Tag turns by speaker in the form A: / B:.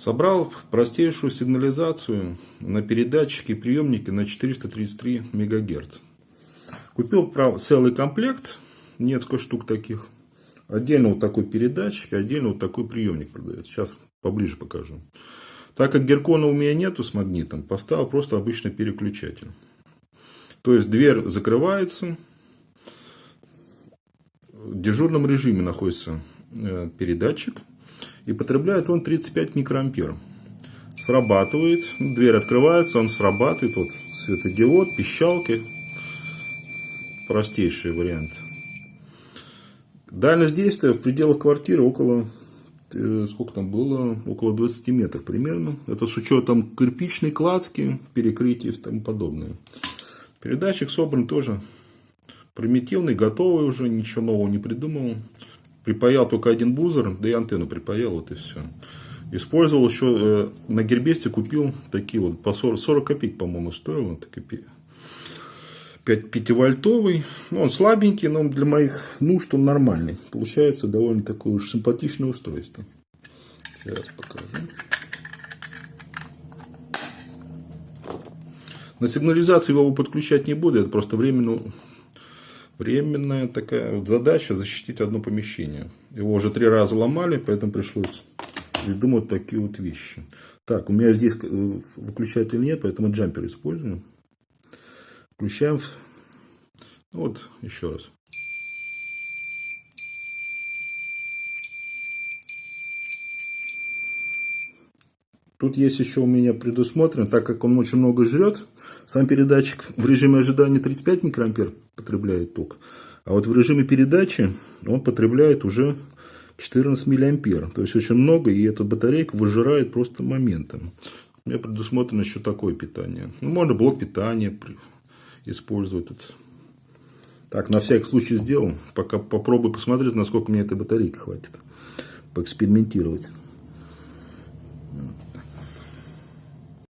A: Собрал простейшую сигнализацию на передатчике и приемнике на 433 МГц. Купил целый комплект, несколько штук таких. Отдельно вот такой передатчик, отдельно вот такой приемник продается. Сейчас поближе покажу. Так как геркона у меня нету с магнитом, поставил просто обычный переключатель. То есть дверь закрывается. В дежурном режиме находится передатчик. И потребляет он 35 микроампер. Срабатывает. Дверь открывается, он срабатывает. Вот светодиод, пищалки. Простейший вариант. Дальность действия в пределах квартиры около, сколько там было, около 20 метров примерно. Это с учетом кирпичной кладки, перекрытий и тому подобное. Передатчик собран тоже примитивный, готовый уже, ничего нового не придумал. Припаял только один бузер, да и антенну припаял, вот и все. Использовал еще, на Гербесте купил такие вот, по 40 копеек, по-моему, стоил. 5-вольтовый. Он слабенький, но для моих нужд он нормальный. Получается довольно такое уж симпатичное устройство. Сейчас покажу. На сигнализацию его подключать не буду, это просто временная такая вот задача защитить одно помещение. Его уже 3 раза ломали, поэтому пришлось придумать такие вот вещи. Так, у меня здесь выключателя нет, поэтому джампер использую. Включаем. Вот, еще раз. Тут есть еще у меня предусмотрено, так как он очень много жрет, сам передатчик в режиме ожидания 35 микроампер потребляет ток, а вот в режиме передачи он потребляет уже 14 миллиампер. То есть очень много, и эта батарейка выжирает просто моментом. У меня предусмотрено еще такое питание. Можно блок питания использовать тут. Так, на всякий случай сделал. Пока попробую посмотреть, насколько мне этой батарейки хватит. Поэкспериментировать. Вот.